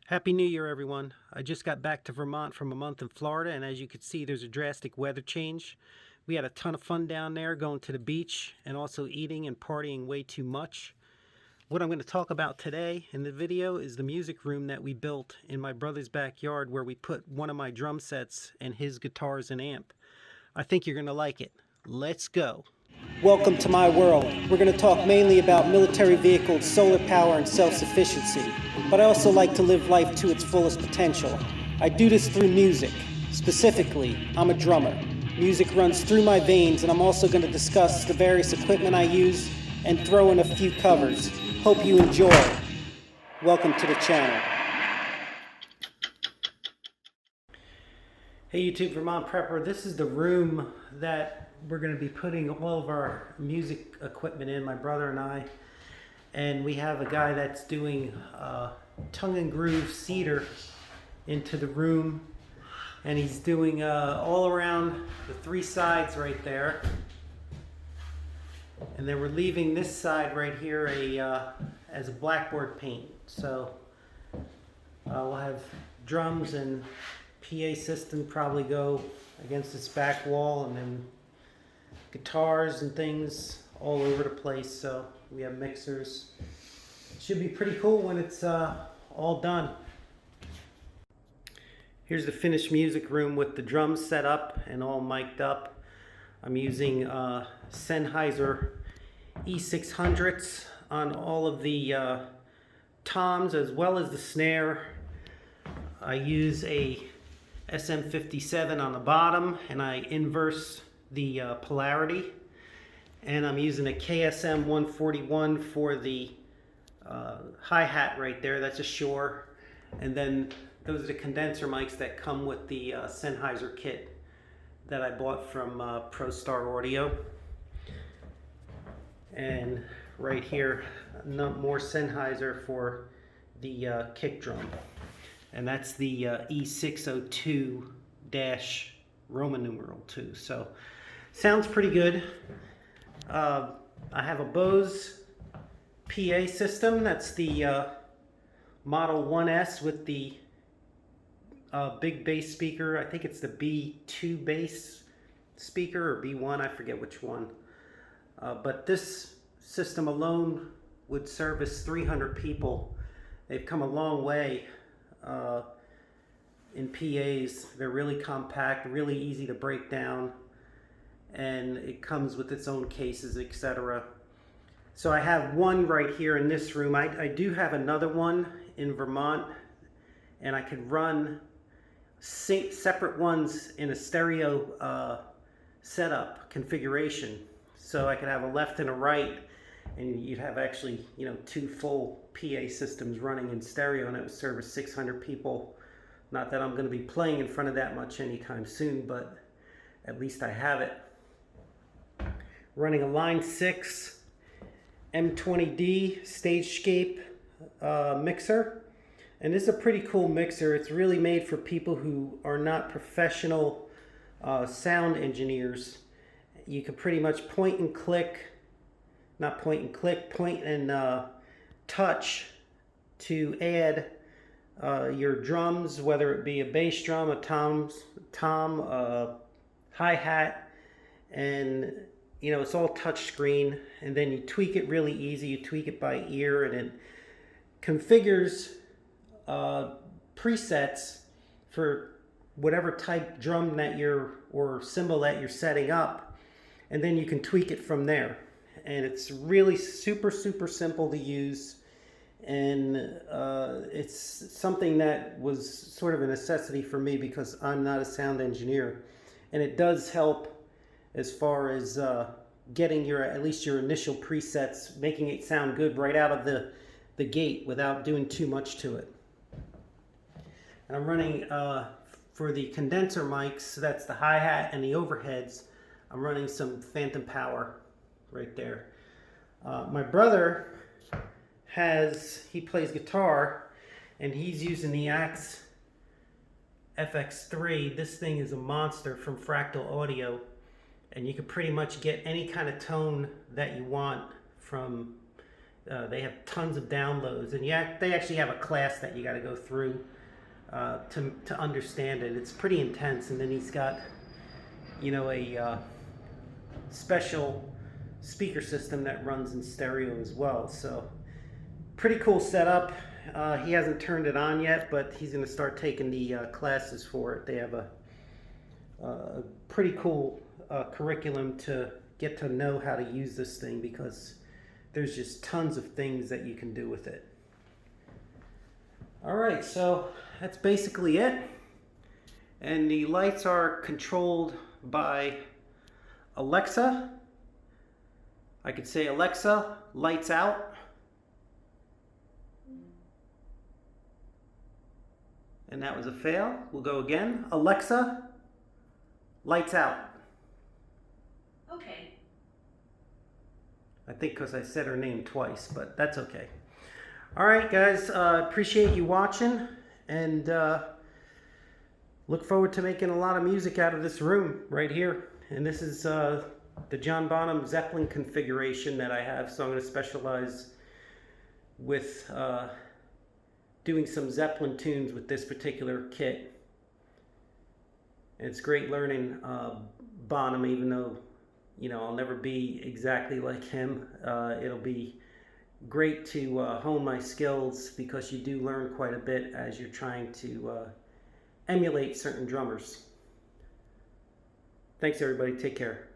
Happy New Year, everyone. I just got back to Vermont from a month in Florida, and as you can see, there's a drastic weather change. We had a ton of fun down there going to the beach and also eating and partying way too much. What I'm going to talk about today in the video is the music room that we built in my brother's backyard where we put one of my drum sets and his guitars and amp. I think you're going to like it. Let's go. Welcome to my world. We're going to talk mainly about military vehicles, solar power, and self-sufficiency. But I also like to live life to its fullest potential. I do this through music. Specifically, I'm a drummer. Music runs through my veins, and I'm also going to discuss the various equipment I use and throw in a few covers. Hope you enjoy. Welcome to the channel. Hey YouTube Vermont Prepper, this is the room that we're going to be putting all of our music equipment in, my brother and I. And we have a guy that's doing tongue and groove cedar into the room. And he's doing all around the three sides right there. And then we're leaving this side right here as a blackboard paint. So we'll have drums and PA system probably go against this back wall, and then guitars and things all over the place. So we have mixers. Should be pretty cool when it's all done. Here's the finished music room with the drums set up and all mic'd up. I'm using Sennheiser E600s on all of the toms as well as the snare. I use a SM57 on the bottom, and I inverse the polarity, and I'm using a KSM 141 for the hi-hat right there. That's a Shure, and then those are the condenser mics that come with the Sennheiser kit that I bought from ProStar Audio. And right here, more Sennheiser for the kick drum. And that's the E602 Roman numeral 2. So sounds pretty good. I have a Bose PA system. That's the Model 1S with the big bass speaker. I think it's the B2 bass speaker or B1. I forget which one. But this system alone would service 300 people. They've come a long way in PAs. They're really compact, really easy to break down, and it comes with its own cases, etc. So I have one right here in this room. I do have another one in Vermont, and I could run separate ones in a stereo setup configuration. So I could have a left and a right, and you'd have actually, two full PA systems running in stereo, and it would service 600 people. Not that I'm going to be playing in front of that much anytime soon, but at least I have it. Running a Line 6 M20D Stagescape mixer. And this is a pretty cool mixer. It's really made for people who are not professional sound engineers. You can pretty much point and touch to add your drums, whether it be a bass drum, a tom, hi-hat, and it's all touch screen, and then you tweak it really easy. You tweak it by ear, and it configures presets for whatever type drum that or cymbal that you're setting up, and then you can tweak it from there. And it's really super simple to use, and it's something that was sort of a necessity for me because I'm not a sound engineer, and it does help as far as getting at least your initial presets, making it sound good right out of the gate without doing too much to it. And I'm running for the condenser mics, that's the hi-hat and the overheads, I'm running some phantom power right there. My brother he plays guitar, and he's using the Axe FX3. This thing is a monster from Fractal Audio, and you can pretty much get any kind of tone that you want from They have tons of downloads, and they actually have a class that you got to go through to understand it. It's pretty intense. And then he's got, you know, a special speaker system that runs in stereo as well. So pretty cool setup. He hasn't turned it on yet, but he's going to start taking the classes for it. They have a pretty cool curriculum to get to know how to use this thing, because there's just tons of things that you can do with it. Alright, so that's basically it. And the lights are controlled by Alexa. I could say, Alexa, lights out. And that was a fail. We'll go again. Alexa, lights out. Okay. I think because I said her name twice, but that's okay. All right, guys, appreciate you watching, and look forward to making a lot of music out of this room right here. And this is the John Bonham Zeppelin configuration that I have, so I'm going to specialize with doing some Zeppelin tunes with this particular kit. And it's great learning Bonham, even though, you know, I'll never be exactly like him. It'll be great to hone my skills, because you do learn quite a bit as you're trying to emulate certain drummers. Thanks, everybody. Take care.